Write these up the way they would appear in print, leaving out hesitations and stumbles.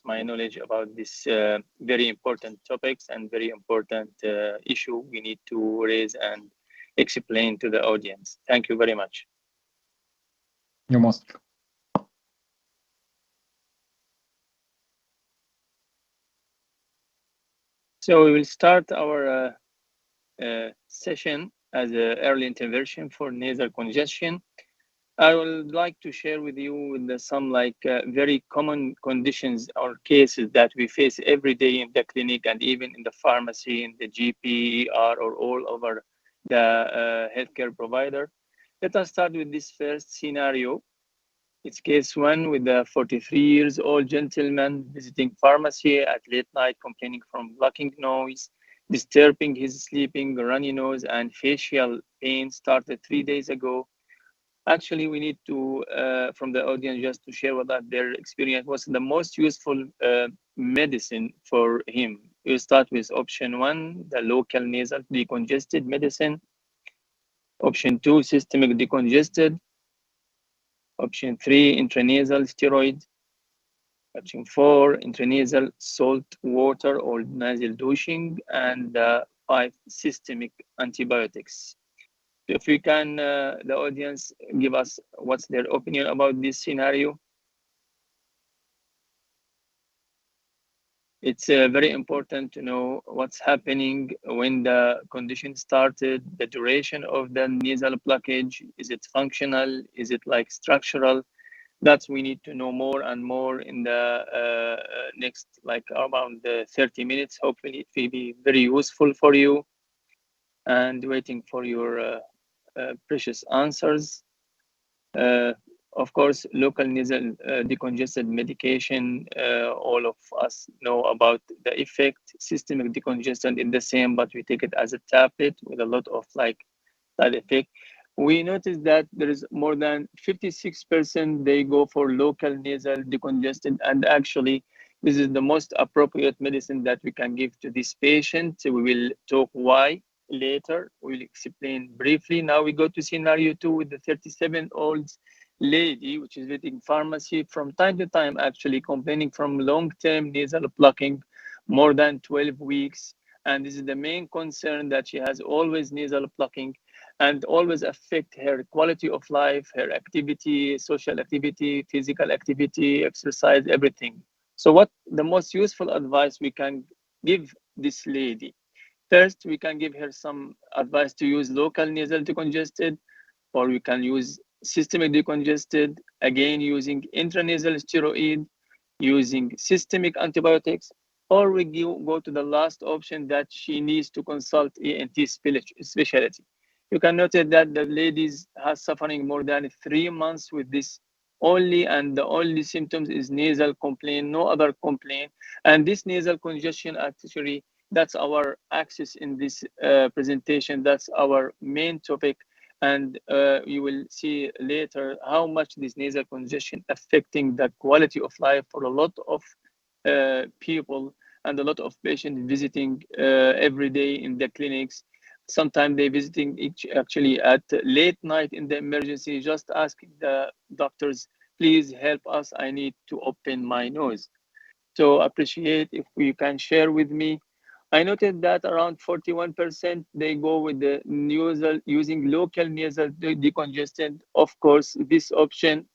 my knowledge about this very important topics and very important issue we need to raise and explain to the audience. Thank you very much. You're most welcome. So we will start our session as an early intervention for nasal congestion. I would like to share with you some very common conditions or cases that we face every day in the clinic and even in the pharmacy, in the GP, ER, or all over the healthcare provider. Let us start with this first scenario. It's case one with a 43 years old gentleman visiting pharmacy at late night complaining from blocking noise, disturbing his sleeping, runny nose, and facial pain started 3 days ago. Actually, we need to, from the audience, just to share with us their experience. What's the most useful medicine for him? We'll start with option one, the local nasal decongested medicine. Option two, systemic decongested. Option three, intranasal steroid. Option four, intranasal salt water or nasal douching. And five, systemic antibiotics. If we can, the audience, give us what's their opinion about this scenario. It's very important to know what's happening when the condition started, the duration of the nasal blockage. Is it functional? Is it like structural? That's we need to know more and more in the next around 30 minutes. Hopefully it will be very useful for you. And waiting for your precious answers. Of course, local nasal decongestant medication, all of us know about the effect. Systemic decongestant is the same, but we take it as a tablet with a lot of side effect. We noticed that there is more than 56% they go for local nasal decongestant, and actually this is the most appropriate medicine that we can give to this patient. We will talk why later. We'll explain briefly. Now we go to scenario two with the 37-year-old lady, which is visiting pharmacy from time to time, actually complaining from long-term nasal blocking, more than 12 weeks. And this is the main concern, that she has always nasal blocking and always affect her quality of life, her activity, social activity, physical activity, exercise, everything. So what the most useful advice we can give this lady? First, we can give her some advice to use local nasal decongested, or we can use systemic decongested, again using intranasal steroid, using systemic antibiotics, or we go to the last option that she needs to consult ENT specialty. You can notice that the ladies has suffering more than 3 months with this only, and the only symptoms is nasal complaint, no other complaint. And this nasal congestion, actually, that's our axis in this presentation. That's our main topic. And you will see later how much this nasal congestion affecting the quality of life for a lot of people and a lot of patients visiting every day in the clinics. Sometimes they visiting actually at late night in the emergency, just asking the doctors, please help us, I need to open my nose. So appreciate if you can share with me. I noted that around 41% they go with the nasal, using local nasal decongestant. Of course, this option,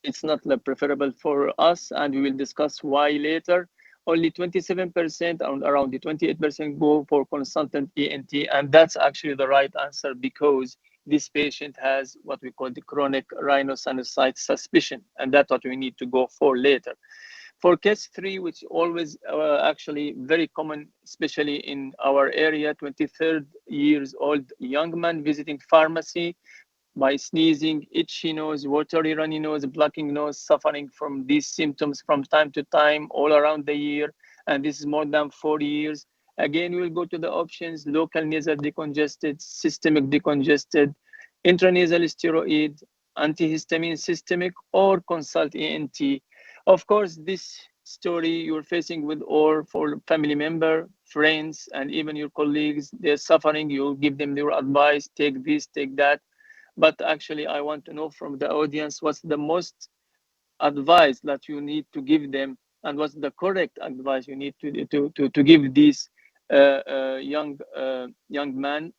it's not preferable for us, and we will discuss why later. Only 27% and around the 28% go for consultant ENT, and that's actually the right answer, because this patient has what we call the chronic rhinosinusitis suspicion, and that's what we need to go for later. For case 3, which always actually very common, especially in our area, 23-year-old young man visiting pharmacy by sneezing, itchy nose, watery runny nose, blocking nose, suffering from these symptoms from time to time all around the year, and this is more than 4 years. Again, we'll go to the options: local nasal decongested, systemic decongested, intranasal steroid, antihistamine systemic, or consult ENT. Of course, this story you're facing with, or for family member, friends, and even your colleagues, they're suffering, you'll give them your advice, take this, take that. But actually, I want to know from the audience, what's the most advice that you need to give them and what's the correct advice you need to give these young man.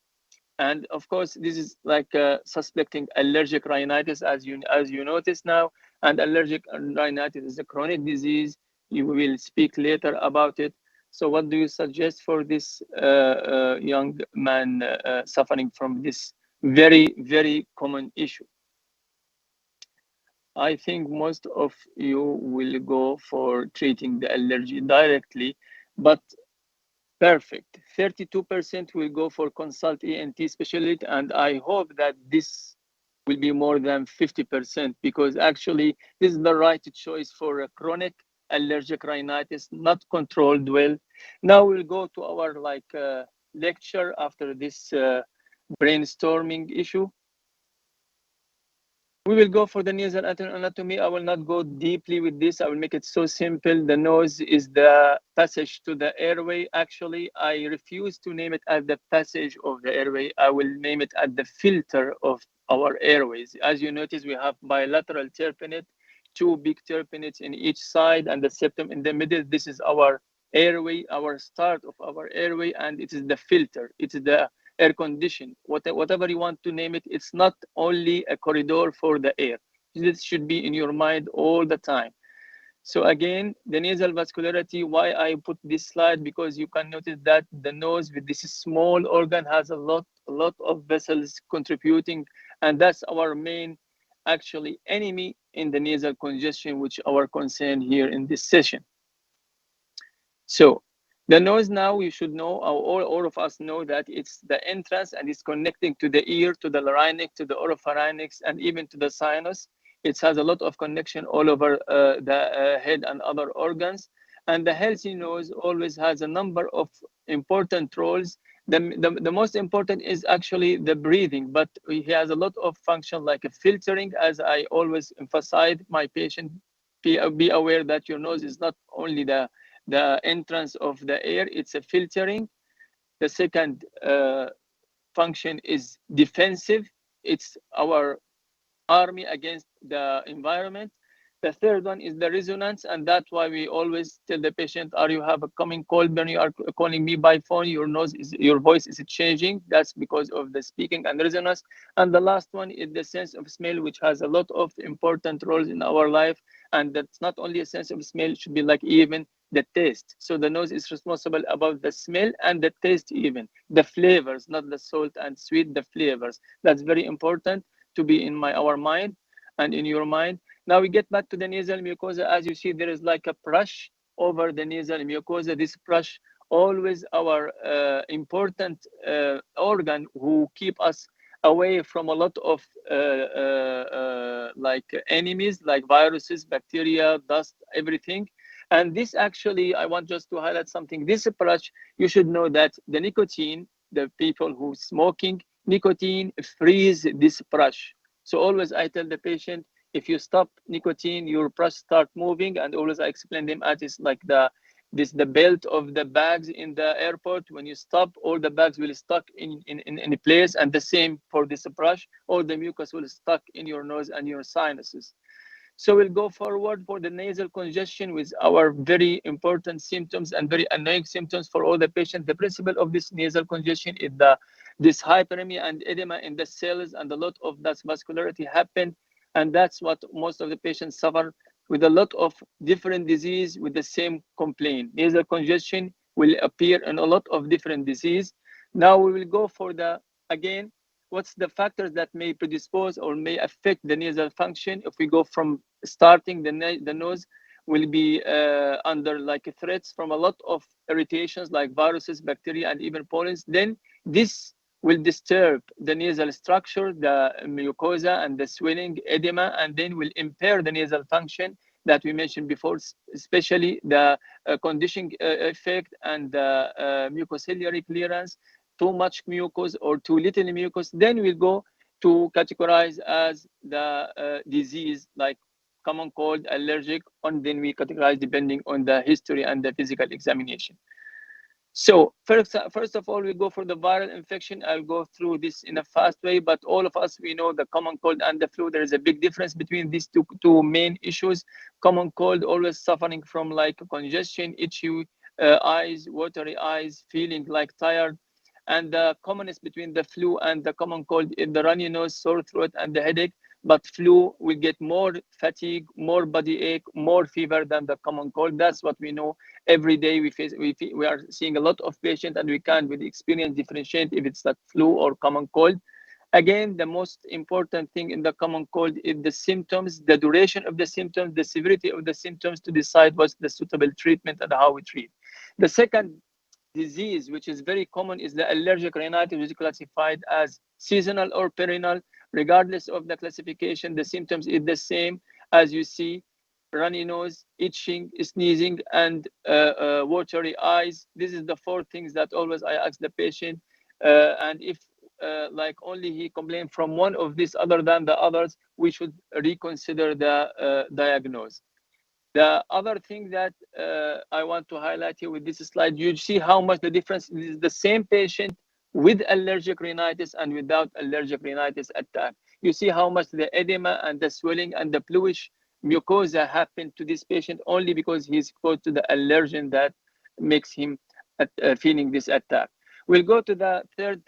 And of course, this is like suspecting allergic rhinitis, as you notice now. And allergic rhinitis is a chronic disease. You will speak later about it. So, what do you suggest for this young man suffering from this very, very common issue? I think most of you will go for treating the allergy directly, but perfect. 32% will go for consult ENT specialist, and I hope that this will be more than 50% because actually this is the right choice for a chronic allergic rhinitis, not controlled well. Now we'll go to our lecture after this brainstorming issue. We will go for the nasal anatomy. I will not go deeply with this. I will make it so simple. The nose is the passage to the airway. Actually, I refuse to name it as the passage of the airway. I will name it as the filter of our airways. As you notice, we have bilateral terpinate, two big terpinates in each side, and the septum in the middle. This is our airway, our start of our airway, and it is the filter. It is the air condition, whatever you want to name it. It's not only a corridor for the air. This should be in your mind all the time. So again, the nasal vascularity, why I put this slide, because you can notice that the nose with this small organ has a lot of vessels contributing, and that's our main actually enemy in the nasal congestion, which our concern here in this session. So the nose, now you should know, all of us know that it's the entrance and it's connecting to the ear, to the larynx, to the oropharynx, and even to the sinus. It has a lot of connection all over the head and other organs. And the healthy nose always has a number of important roles. The most important is actually the breathing, but he has a lot of function like a filtering, as I always emphasize my patient, be aware that your nose is not only the entrance of the air, it's a filtering. The second function is defensive. It's our army against the environment. The third one is the resonance, and that's why we always tell the patient, "Are you have a coming cold when you are calling me by phone? Your voice is changing. That's because of the speaking and resonance." And the last one is the sense of smell, which has a lot of important roles in our life. And that's not only a sense of smell; it should be like even the taste. So the nose is responsible about the smell and the taste, even the flavors, not the salt and sweet, the flavors. That's very important to be in our mind and in your mind. Now we get back to the nasal mucosa. As you see, there is like a brush over the nasal mucosa. This brush always our important organ who keep us away from a lot of like enemies, like viruses, bacteria, dust, everything. And this actually, I want just to highlight something. This brush, you should know that the nicotine, the people who smoking, nicotine freeze this brush. So always I tell the patient, if you stop nicotine, your brush start moving. And always I explain them as it's like the belt of the bags in the airport. When you stop, all the bags will stuck in place. And the same for this brush, all the mucus will stuck in your nose and your sinuses. So we'll go forward for the nasal congestion with our very important symptoms and very annoying symptoms for all the patients. The principle of this nasal congestion is this hyperemia and edema in the cells, and a lot of that vascularity happen. And that's what most of the patients suffer with a lot of different disease with the same complaint. Nasal congestion will appear in a lot of different disease. Now we will go for again, what's the factors that may predispose or may affect the nasal function. If we go from starting, the nose will be under like threats from a lot of irritations like viruses, bacteria, and even pollens. Then this will disturb the nasal structure, the mucosa, and the swelling, edema, and then will impair the nasal function that we mentioned before, especially the conditioning effect and the mucociliary clearance. Too much mucus or too little mucus, then we'll go to categorize as the disease like common cold, allergic, and then we categorize depending on the history and the physical examination. So first of all, we go for the viral infection. I'll go through this in a fast way, but all of us, we know the common cold and the flu. There is a big difference between these two main issues. Common cold, always suffering from like congestion, itchy eyes, watery eyes, feeling like tired. And the commonest between the flu and the common cold is the runny nose, sore throat, and the headache. But flu will get more fatigue, more body ache, more fever than the common cold. That's what we know. Every day we are seeing a lot of patients, and we can't with experience differentiate if it's like flu or common cold. Again, the most important thing in the common cold is the symptoms, the duration of the symptoms, the severity of the symptoms to decide what's the suitable treatment and how we treat. The second disease, which is very common, is the allergic rhinitis, which is classified as seasonal or perennial. Regardless of the classification, the symptoms is the same as you see: runny nose, itching, sneezing, and watery eyes. This is the four things that always I ask the patient. And if like only he complained from one of these other than the others, we should reconsider the diagnosis. The other thing that I want to highlight here with this slide, you see how much the difference is the same patient with allergic rhinitis and without allergic rhinitis attack. You see how much the edema and the swelling and the bluish mucosa happened to this patient only because he's exposed to the allergen that makes him feeling this attack. We'll go to the third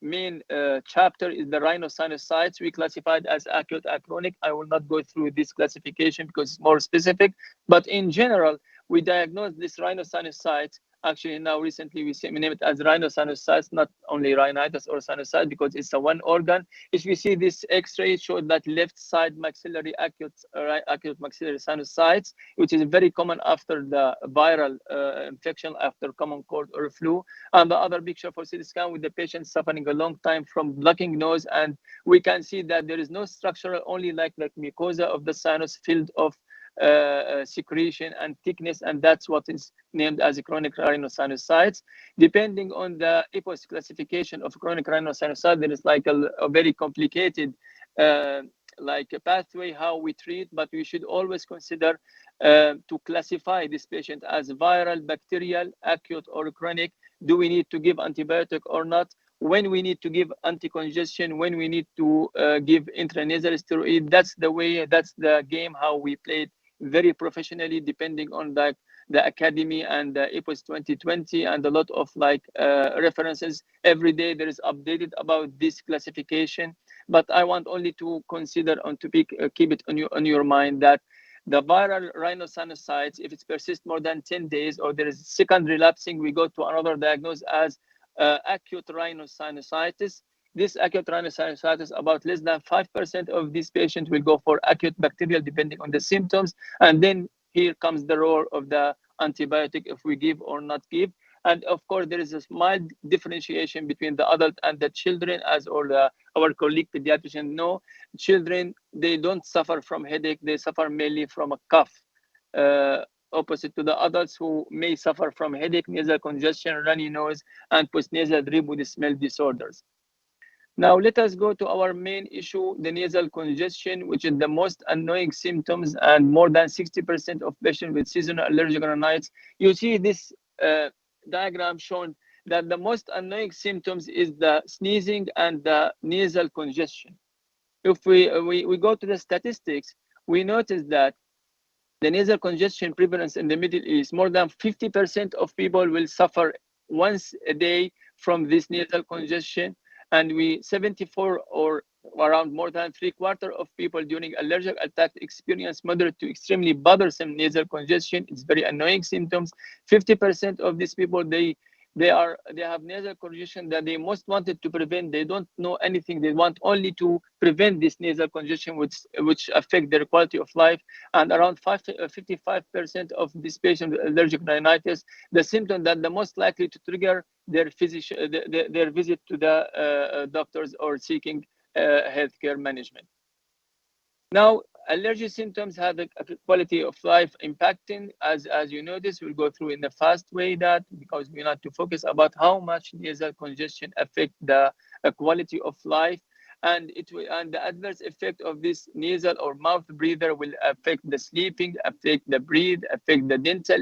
main chapter is the rhinosinusitis. We classified as acute and chronic. I will not go through this classification because it's more specific, but in general, we diagnose this rhinosinusitis. Actually, now recently we name it as rhinosinusitis, not only rhinitis or sinusitis, because it's a one organ. If you see this X-ray, it shows that left side maxillary acute maxillary sinusitis, which is very common after the viral infection, after common cold or flu. And the other picture for CT scan with the patient suffering a long time from blocking nose, and we can see that there is no structural, only like the mucosa of the sinus filled of secretion and thickness, and that's what is named as a chronic rhinosinusitis. Depending on the EPOS classification of chronic rhinosinusitis, there is like a very complicated like a pathway how we treat, but we should always consider to classify this patient as viral, bacterial, acute, or chronic. Do we need to give antibiotic or not? When we need to give anti-congestion, when we need to give intranasal steroid. That's the way, that's the game how we play it very professionally, depending on the academy and the EPOS 2020 and a lot of like references. Every day there is updated about this classification, but I want only to consider on to keep it on your mind that the viral rhinosinusitis, if it persists more than 10 days or there is second relapsing, we go to another diagnosis as acute rhinosinusitis. This acute rhinosinusitis, about less than 5% of these patients will go for acute bacterial, depending on the symptoms. And then here comes the role of the antibiotic, if we give or not give. And of course, there is a mild differentiation between the adult and the children, as our colleague pediatrician know. Children, they don't suffer from headache, they suffer mainly from a cough. Opposite to the adults who may suffer from headache, nasal congestion, runny nose, and postnasal drip with smell disorders. Now let us go to our main issue, the nasal congestion, which is the most annoying symptoms, and more than 60% of patients with seasonal allergic rhinitis. You see this diagram shown that the most annoying symptoms is the sneezing and the nasal congestion. If we go to the statistics, we notice that the nasal congestion prevalence in the Middle East, more than 50% of people will suffer once a day from this nasal congestion. And 74 or around more than 3/4 of people during allergic attack experience moderate to extremely bothersome nasal congestion. It's very annoying symptoms. 50% of these people, they have nasal congestion that they most wanted to prevent. They don't know anything. They want only to prevent this nasal congestion, which affect their quality of life. And around 55% of these patients with allergic rhinitis, the symptom that the most likely to trigger their physician, their visit to the doctors or seeking healthcare management. Now, allergy symptoms have a quality of life impacting. As you notice, we'll go through in a fast way that, because we need to focus about how much nasal congestion affect the quality of life, and the adverse effect of this nasal or mouth breather will affect the sleeping, affect the breathe, affect the dental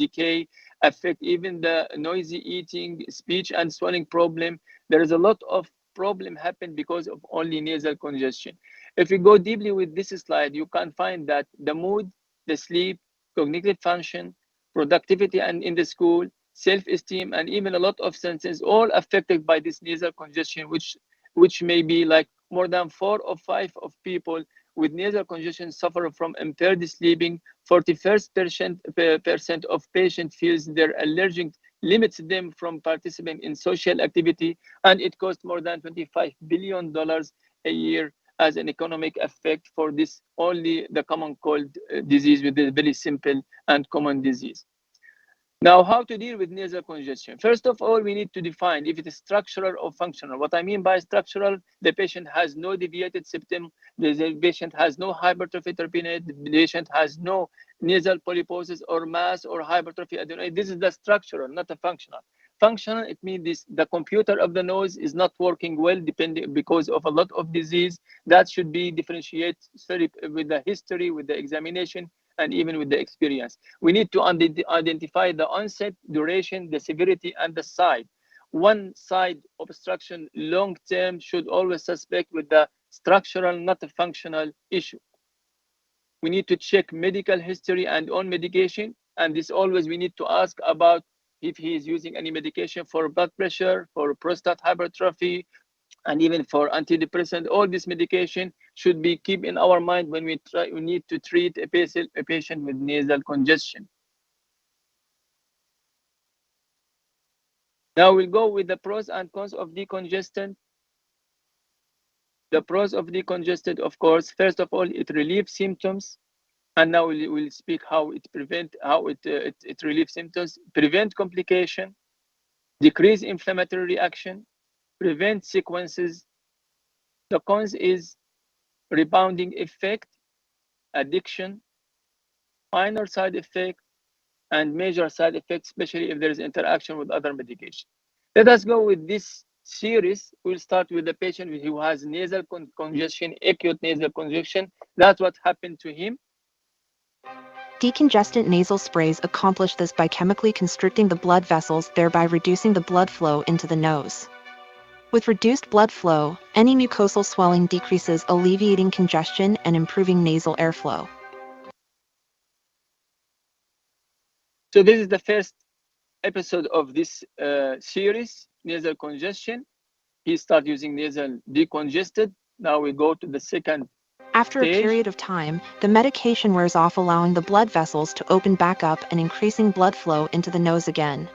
decay, affect even the noisy eating, speech and swallowing problem. There is a lot of problem happen because of only nasal congestion. If you go deeply with this slide, you can find that the mood, the sleep, cognitive function, productivity and in the school, self-esteem, and even a lot of senses all affected by this nasal congestion, which may be like more than 4 or 5 of people with nasal congestion suffer from impaired sleeping. 41% of patients feels their allergic limits them from participating in social activity, and it costs more than $25 billion a year as an economic effect for this only the common cold disease, with a very simple and common disease. Now, how to deal with nasal congestion? First of all, we need to define if it is structural or functional. What I mean by structural, the patient has no deviated septum, the patient has no hypertrophy terpinate, the patient has no nasal polyposis or mass or hypertrophy adenoid. This is the structural, not the functional. Functional, it means this, the computer of the nose is not working well depending because of a lot of disease. That should be differentiated with the history, with the examination, and even with the experience. We need to identify the onset, duration, the severity, and the side. One side obstruction long term should always suspect with the structural, not a functional issue. We need to check medical history and on medication. And this always we need to ask about if he is using any medication for blood pressure, for prostate hypertrophy, and even for antidepressant. All this medication should be keep in our mind when we need to treat a patient with nasal congestion. Now we'll go with the pros and cons of decongestant. The pros of decongestant, of course, first of all, it relieves symptoms. And now we'll speak how it relieves symptoms, prevent complication, decrease inflammatory reaction, prevent sequences. The cons is rebounding effect, addiction, minor side effect, and major side effects, especially if there is interaction with other medication. Let us go with this series. We'll start with the patient who has nasal congestion, acute nasal congestion. That's what happened to him. Decongestant nasal sprays accomplish this by chemically constricting the blood vessels, thereby reducing the blood flow into the nose. With reduced blood flow, any mucosal swelling decreases, alleviating congestion and improving nasal airflow. So this is the first episode of this series, nasal congestion. He started using nasal decongested. Now we go to the second After a period of time, the medication wears off, allowing the blood vessels to open back up and increasing blood flow into the nose again.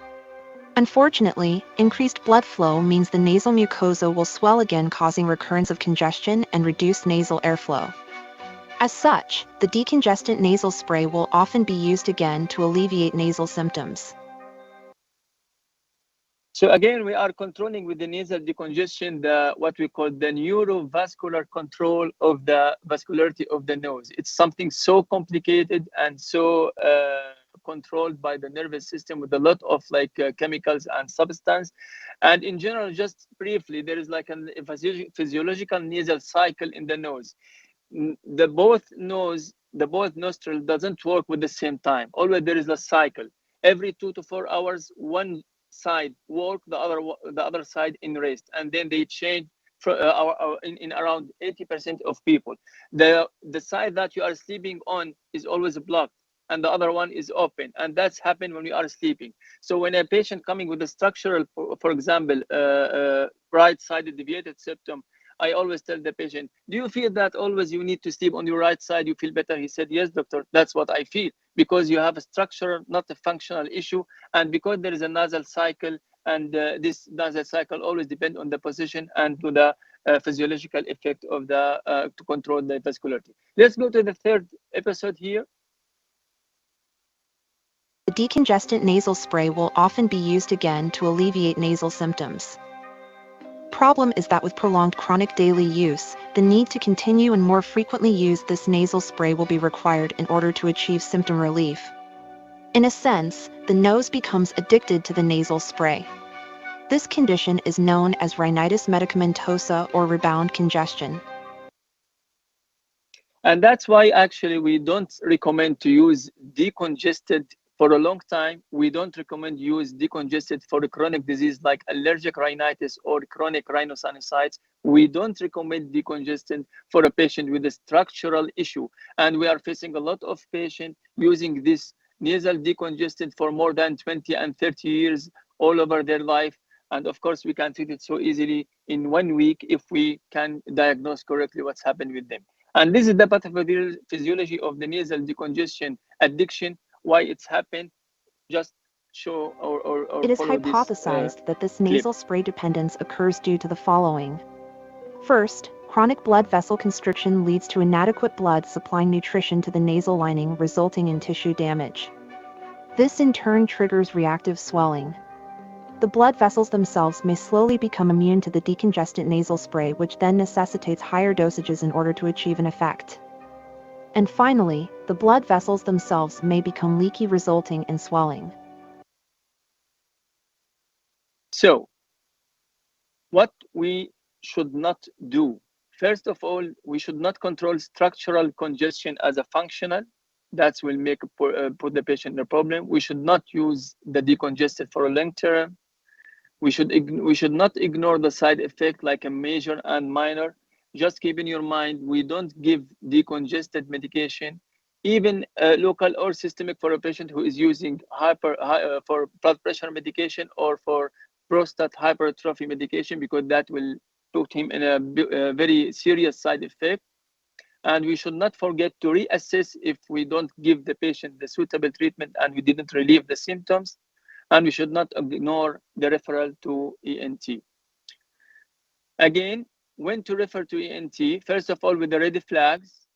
Unfortunately, increased blood flow means the nasal mucosa will swell again, causing recurrence of congestion and reduced nasal airflow. As such, the decongestant nasal spray will often be used again to alleviate nasal symptoms. So again, we are controlling with the nasal decongestion what we call the neurovascular control of the vascularity of the nose. It's something so complicated and so controlled by the nervous system with a lot of chemicals and substance. And in general, just briefly, there is like a physiological nasal cycle in the nose. The both nostril doesn't work with the same time. Always there is a cycle. Every 2 to 4 hours, one side work, the other side in rest, and then they change in around 80% of people. The side that you are sleeping on is always blocked and the other one is open, and that's happened when we are sleeping. So when a patient coming with a structural, for example, right-sided deviated septum, I always tell the patient, do you feel that always you need to sleep on your right side, you feel better? He said, yes, doctor, that's what I feel, because you have a structural, not a functional issue, and because there is a nasal cycle, and this nasal cycle always depends on the position and to the physiological effect of the to control the vascularity. Let's go to the third episode here. The decongestant nasal spray will often be used again to alleviate nasal symptoms. Problem is that with prolonged chronic daily use, the need to continue and more frequently use this nasal spray will be required in order to achieve symptom relief. In a sense, the nose becomes addicted to the nasal spray. This condition is known as rhinitis medicamentosa or rebound congestion. And that's why actually we don't recommend to use decongested For a long time, we don't recommend use decongestant for a chronic disease like allergic rhinitis or chronic rhinosinusitis. We don't recommend decongestant for a patient with a structural issue. And we are facing a lot of patients using this nasal decongestant for more than 20 and 30 years all over their life. And of course, we can treat it so easily in 1 week if we can diagnose correctly what's happened with them. And this is the pathophysiology of the nasal decongestion addiction, why it's happened. Just show or It is follow this hypothesized that this clip. nasal spray dependence occurs due to the following. First, chronic blood vessel constriction leads to inadequate blood supplying nutrition to the nasal lining, resulting in tissue damage. This in turn triggers reactive swelling. The blood vessels themselves may slowly become immune to the decongestant nasal spray, which then necessitates higher dosages in order to achieve an effect. And finally, the blood vessels themselves may become leaky, resulting in swelling. So, what we should not do. First of all, we should not control structural congestion as a functional. That will make put the patient in a problem. We should not use the decongestant for a long term. We should not ignore the side effect like a major and minor. Just keep in your mind, we don't give decongestant medication, even local or systemic, for a patient who is using for blood pressure medication or for prostate hypertrophy medication, because that will put him in a very serious side effect. And we should not forget to reassess if we don't give the patient the suitable treatment and we didn't relieve the symptoms. And we should not ignore the referral to ENT. Again, when to refer to ENT, first of all, with the red flags: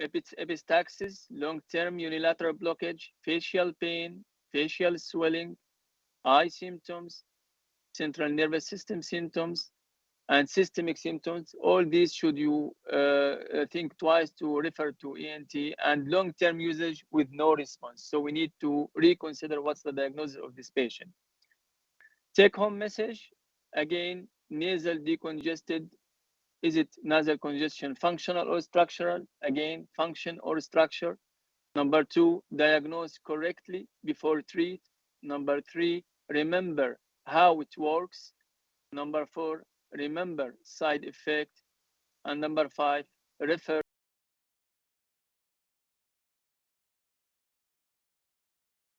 epistaxis, long-term unilateral blockage, facial pain, facial swelling, eye symptoms, central nervous system symptoms, and systemic symptoms. All these should you think twice to refer to ENT, and long-term usage with no response. So we need to reconsider what's the diagnosis of this patient. Take-home message, again, nasal decongested. Is it nasal congestion functional or structural? Again, function or structure. Number 2, diagnose correctly before treat. Number 3, remember how it works. Number 4, remember side effect. And number 5, refer